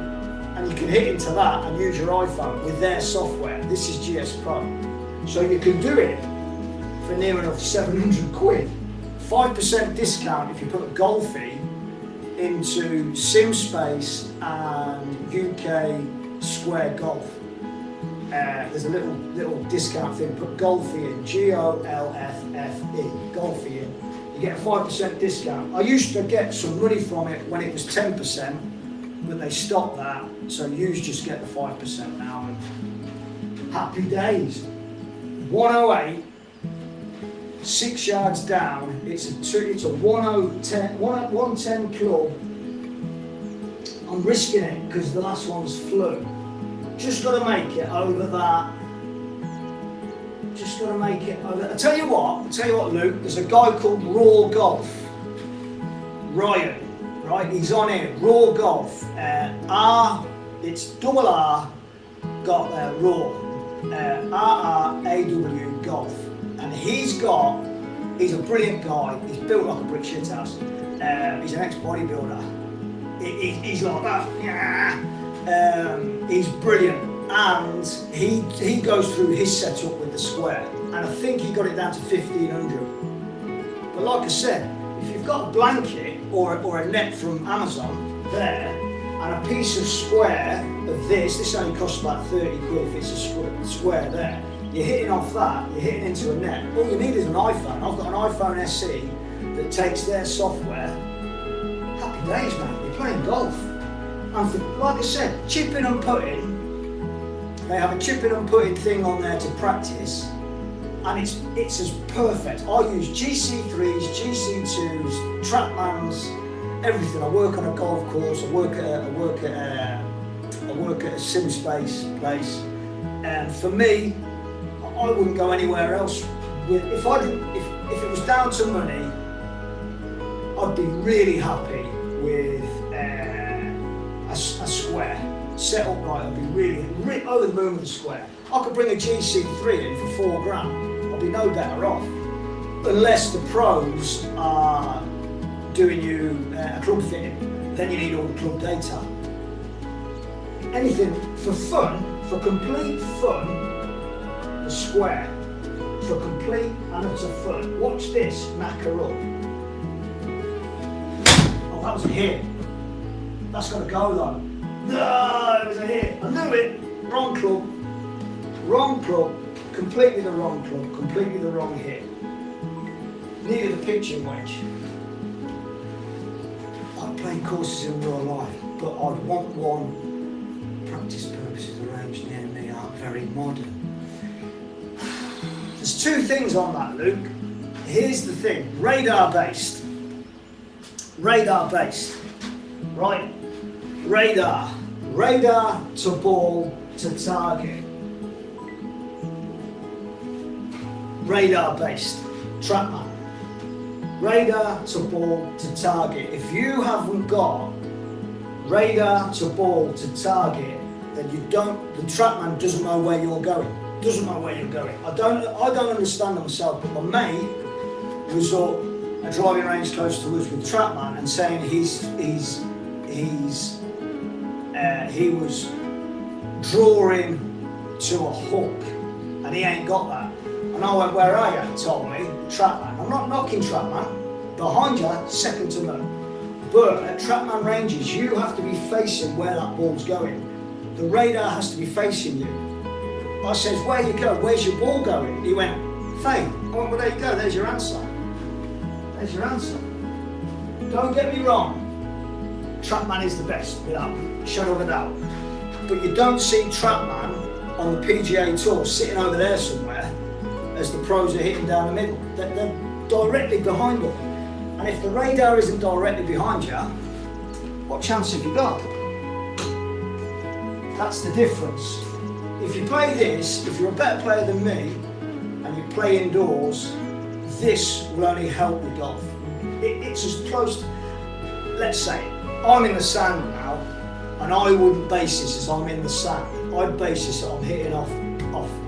and you can hit into that and use your iPhone with their software. This is GS Pro. So you can do it for near enough 700 quid. 5% discount if you put Golffe into SimSpace and UK Square Golf. There's a little discount thing. Put Golffe in, Golffe, Golffe in. You get a 5% discount. I used to get some money from it when it was 10%, but they stopped that. So you just get the 5% now. And happy days. 108, 6 yards down. It's a 110 club. I'm risking it because the last one's flew. Just got to make it over that. Just got to make it over. I tell you what, Luke. There's a guy called Raw Golf. Ryan, right? He's on here. Raw Golf. It's double R. Got Raw. RRAW Golf. And he's a brilliant guy. He's built like a brick shit house. He's an ex-bodybuilder. He's like that. Yeah. He's brilliant, and he goes through his setup with the square, and I think he got it down to 1,500. But like I said, if you've got a blanket or a net from Amazon there, and a piece of square of this only costs about 30 quid if it's a square there. You're hitting off that, you're hitting into a net. All you need is an iPhone. I've got an iPhone SE that takes their software. Happy days, man. You're playing golf. And for, like I said, chipping and putting, they have a chipping and putting thing on there to practice, and it's as perfect. I use GC3s, GC2s, Trackmans, everything. I work on a golf course. I work at a SimSpace place, and for me, I wouldn't go anywhere else. If it was down to money, I'd be really happy with a square set up right. I'd be really over the moon with a square. I could bring a GC3 in for £4,000. I'd be no better off, unless the pros are doing you a club fitting. Then you need all the club data. Anything for fun, for complete fun, the square. For complete and utter fun. Watch this, knacker up. Oh, that was a hit. That's got to go though. No, it was a hit. I knew it. Wrong club. Wrong club. Completely the wrong club. Completely the wrong hit. Needed a pitching wedge. I'm playing courses in real life, but I'd want one practice purposes arranged near me. Are very modern. There's two things on that, Luke. Here's the thing. Radar based. Radar based. Right. Radar to ball to target. Radar based. Trackman. Radar to ball to target. If you haven't got radar to ball to target, then the Trackman doesn't know where you're going. Doesn't know where you're going. I don't understand it myself, but my mate was up a driving range close to us with Trackman and saying he was drawing to a hook and he ain't got that. And I went, where are you? He told me, Trackman. I'm not knocking Trackman. Behind you, second to none. But at Trackman ranges, you have to be facing where that ball's going. The radar has to be facing you. I said, where you go? Where's your ball going? He went, Faye. I went, well, there you go. There's your answer. There's your answer. Don't get me wrong. Trackman is the best, without a shadow of a doubt. but you don't see Trackman on the PGA Tour sitting over there somewhere as the pros are hitting down the middle. They're directly behind them. And if the radar isn't directly behind you, what chance have you got? That's the difference. If you play this, if you're a better player than me, and you play indoors, this will only help the golf. It's as close, let's say, I'm in the sand now, and I wouldn't base this as I'm in the sand. I'd base this on hitting off.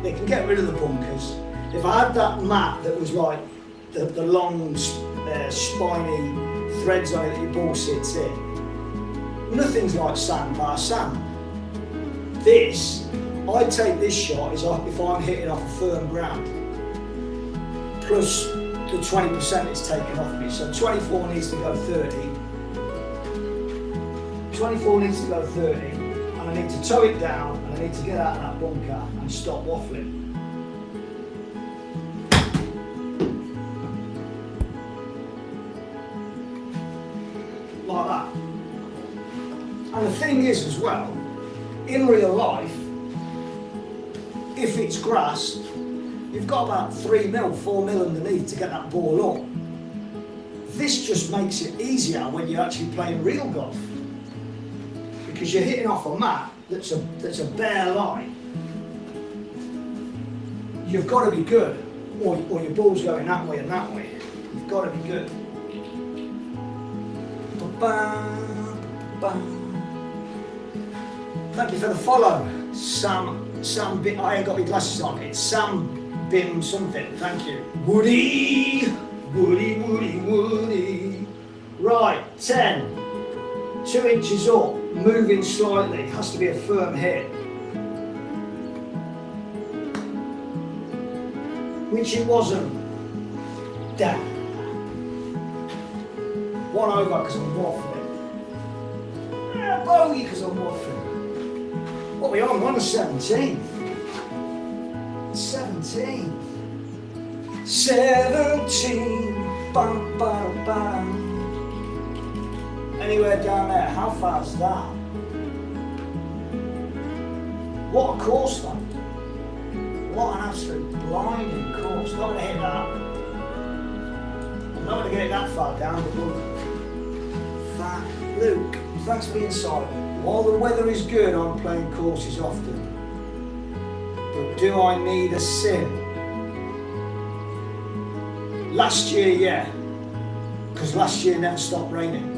They can get rid of the bunkers. If I had that mat that was like the long, spiny threads on it that your ball sits in, nothing's like sand bar sand. This, I take this shot is if I'm hitting off a firm ground, plus the 20% it's taken off me. So 24 needs to go 30. 24 needs to go 30, and I need to tow it down, and I need to get out of that bunker and stop waffling. Like that. And the thing is as well, in real life, if it's grass, you've got about 3 mil, 4 mil underneath to get that ball up. This just makes it easier when you're actually playing real golf, because you're hitting off a mat that's a bare line. You've got to be good, or your ball's going that way and that way. You've got to be good. Thank you for the follow, Sam. I ain't got my glasses on. It's Sam Bim something. Thank you. Woody. Right, 10. 2 inches up, moving slightly. Has to be a firm hit. Which it wasn't. Damn. 1 over because I'm waffling. Bogey because I'm waffling. What are we on? We're on the 17th. 17. Bam, bam, bam. Anywhere down there. How far is that? What a course, though. What an absolute blinding course. Not going to hit that. I'm not going to get it that far down, but look. Fat Luke, thanks for the insight. While the weather is good, I'm playing courses often. But do I need a sim? Last year, yeah. Because last year never stopped raining.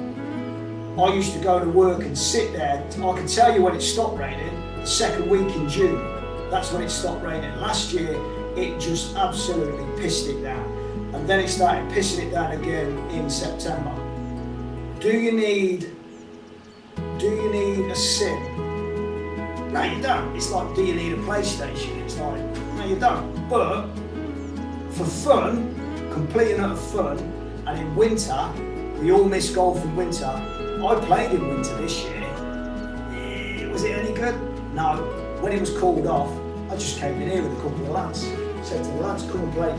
I used to go to work and sit there. I can tell you when it stopped raining, the second week in June. That's when it stopped raining. Last year, it just absolutely pissed it down. And then it started pissing it down again in September. Do you need a sim? No, you don't. It's like, do you need a PlayStation? It's like, no, you don't. But for fun, complete and utter fun, and in winter, we all miss golf in winter. I played in winter this year. Was it any good? No. When it was called off, I just came in here with a couple of lads. Said to the lads, come and play.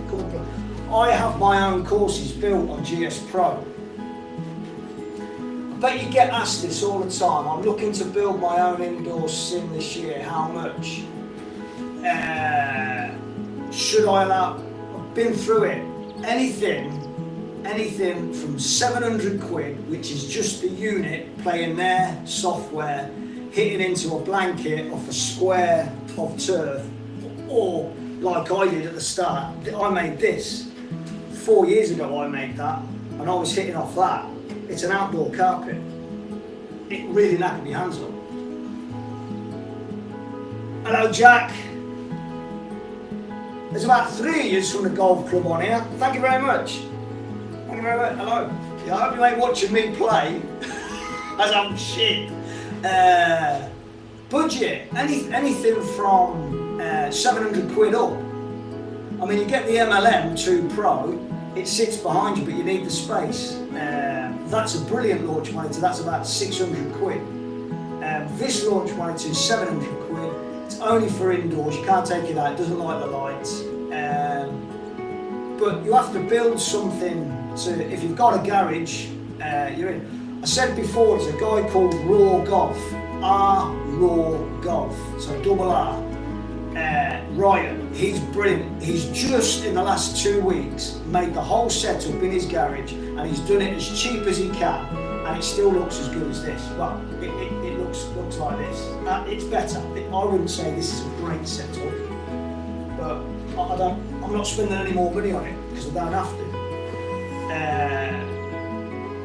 I have my own courses built on GS Pro. I bet you get asked this all the time. I'm looking to build my own indoor sim this year. How much? Should I allow? I've been through it. Anything from 700 quid, which is just the unit playing their software, hitting into a blanket off a square of turf, or like I did at the start. I made this 4 years ago. I made that, and I was hitting off that. It's an outdoor carpet. It really knackered my hands up. Hello, Jack. There's about 3 of you from the golf club on here. Thank you very much. Thank you very much. Hello. Yeah, I hope you ain't watching me play, as I'm shit. Budget, anything from 700 quid up. I mean, you get the MLM2 Pro, it sits behind you, but you need the space. That's a brilliant launch monitor, that's about 600 quid. This launch monitor is 700 quid. It's only for indoors, you can't take it out, it doesn't like the lights. But you have to build something to, if you've got a garage, you're in. I said before, there's a guy called Raw Golf. R Raw Golf, so double R. Ryan, he's brilliant. He's just in the last 2 weeks made the whole setup in his garage, and he's done it as cheap as he can, and it still looks as good as this. Well, it looks like this. It's better. I wouldn't say this is a great setup, but I'm not spending any more money on it because I don't have to.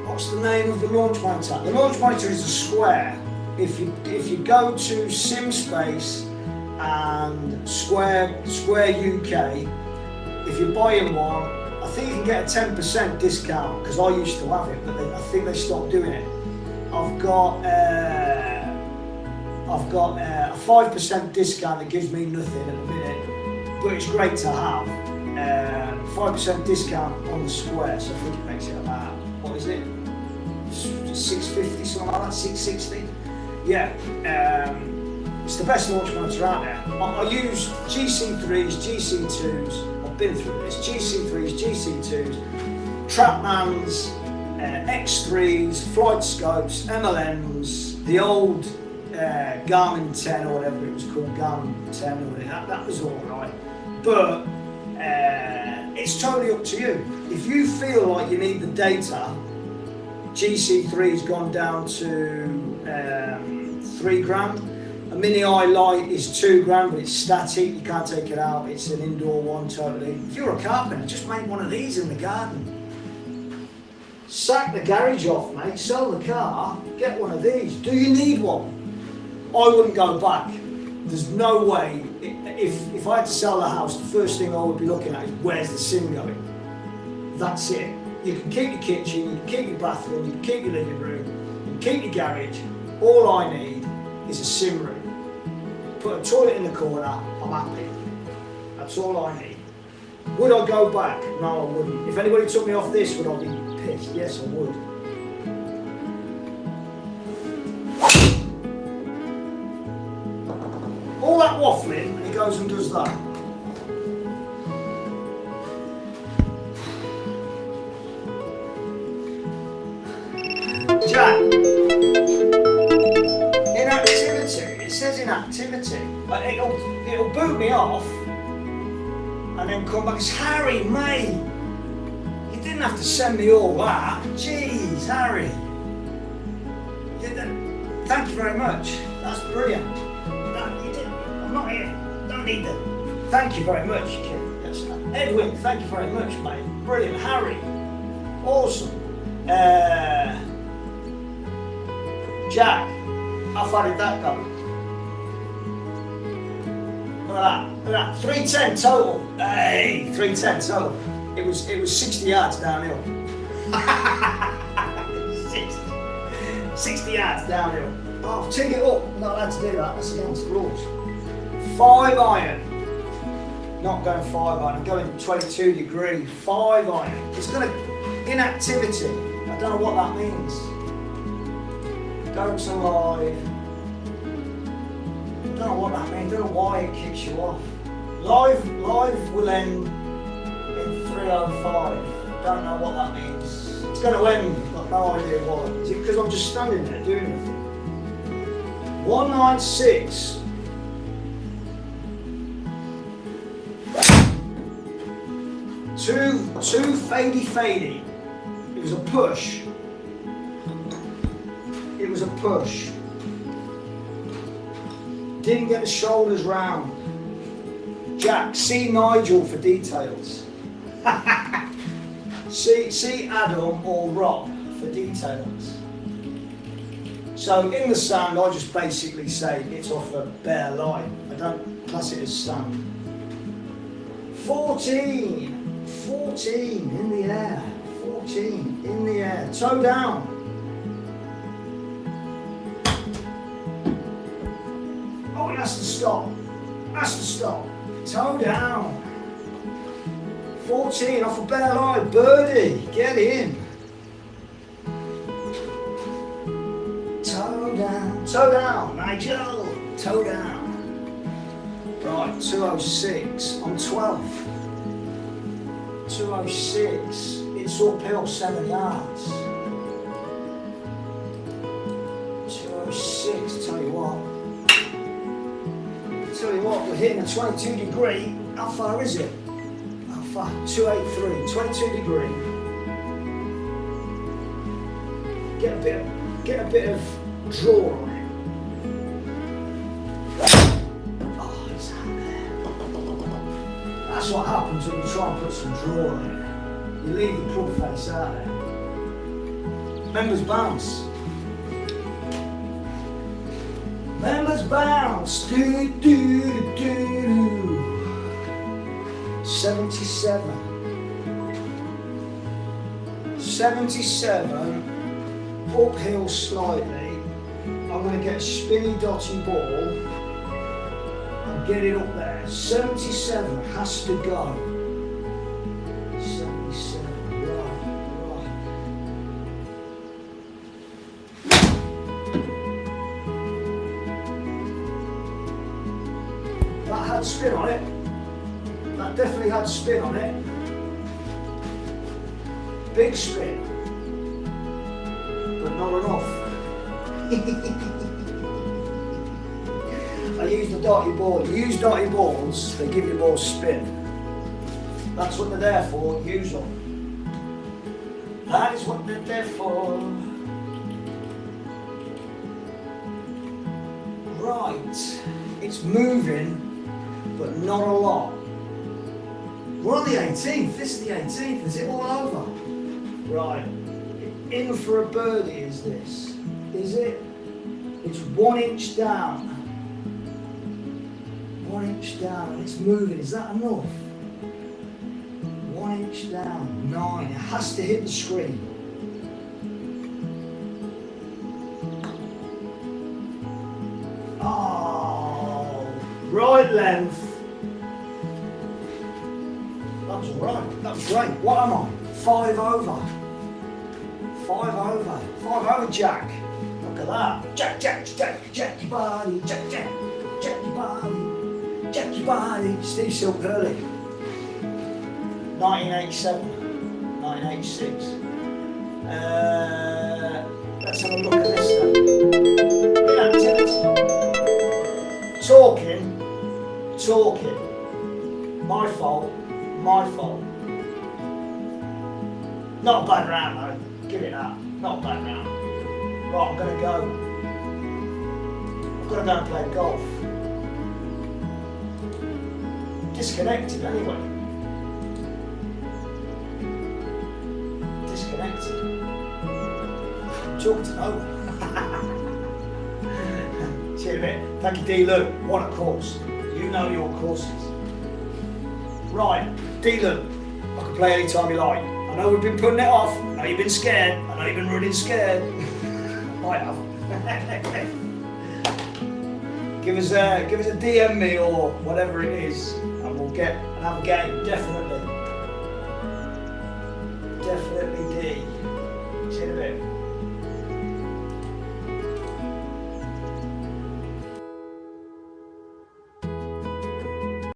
What's the name of the launch monitor? The launch monitor is a square. If you go to SimSpace and Square UK, if you're buying one, I think you can get a 10% discount, because I used to have it, but I think they stopped doing it. I've got a 5% discount that gives me nothing at the minute, but it's great to have. 5% discount on the Square, so I think it makes it about, what is it? 650, something like that, 660. Yeah. It's the best launch monitor out there. I use GC3s, GC2s, I've been through this, GC3s, GC2s, Trapmans, X3s, Flight Scopes, MLMs, the old Garmin 10 or whatever it was called, Garmin 10 or whatever, that was alright. But it's totally up to you. If you feel like you need the data, GC3's gone down to £3,000. A Mini Eye Lite is £2,000, but it's static, you can't take it out, it's an indoor one totally. If you're a carpenter, just make one of these in the garden. Sack the garage off, mate, sell the car, get one of these. Do you need one? I wouldn't go back. There's no way. If I had to sell the house, the first thing I would be looking at is where's the sim going? That's it. You can keep your kitchen, you can keep your bathroom, you can keep your living room, you can keep your garage. All I need is a sim room. Put a toilet in the corner, I'm happy. That's all I need. Would I go back? No, I wouldn't. If anybody took me off this, would I be pissed? Yes, I would. All that waffling, and he goes and does that. Jack, inactivity. It says inactivity. It'll boot me off and then come back. It's Harry, mate. You didn't have to send me all that. Jeez, Harry. Thank you very much. That's brilliant. I'm not here. Don't need them. Thank you very much, kid. Yes, Edwin, thank you very much, mate. Brilliant. Harry. Awesome. Jack, how far did that go? Look at that. 310 total. Hey, 310 total. It was 60 yards downhill. 60 yards downhill. Oh, take it up. I'm not allowed to do that. That's against the rules. 5 iron. Not going 5 iron. I'm going 22 degree. 5 iron. It's going to inactivity. I don't know what that means. Go to live. I don't know what that means. I don't know why it kicks you off. Live will end in 3:05. Don't know what that means. It's going to end. I've got no idea why. Is it because I'm just standing there doing nothing? 196. Two fadey. It was a push. It was a push. Didn't get the shoulders round. Jack, see Nigel for details. see Adam or Rob for details. So in the sand, I just basically say it's off a bare line. I don't class it as sand. 14 in the air. 14 in the air. Toe down. Oh, it has to stop. Toe down. 14 off a bare line. Birdie, get in. Toe down, Nigel. Toe down. Right, 206 on 12. 206. It's uphill 7 yards. 206. Tell you what. Tell you what, we're hitting a 22 degree. How far is it? How far? 283, 22 degree. Get a bit of draw on it. Oh, it's out there. That's what happens when you try and put some draw on it. You leave the club face out there. Members bounce. Members bounce. Do, do, do, do. 77. 77. Uphill slightly. I'm going to get a spinny dotty ball and get it up there. 77 has to go. 77. Right. That had spin on it. That definitely had spin on it. Big spin. But not enough. I use the dotty ball. You use dotty balls, they give you more spin. That's what they're there for, use them. That is what they're there for. Right, it's moving, but not a lot. We're on the 18th, this is the 18th, is it all over? Right, in for a birdie is this, is it? It's 1 inch down. 1 inch down, and it's moving, is that enough? 1 inch down, 9, it has to hit the screen. Oh, right length. That was alright, that was great. What am I? 5 over. 5 over. 5 over, Jack. Look at that. Jack your body, Jack your body, Jack your body. Steve Silk Hurley. 1987, 1986. Let's have a look at this then. Inactivity. Talking. My fault. Not a bad round though. Give it that. Not a bad round. Right, I'm gonna go. I've got to go and play golf. Disconnected anyway. Disconnected. I'm talking to no one. See you in a bit. Thank you, DLUD. What a course. You know your courses. Right, DLUD. I can play anytime you like. I know we've been putting it off. I know you've been scared. I know you've been running scared. I have. Give us a DM me or whatever it is, and we'll get and have a game, definitely.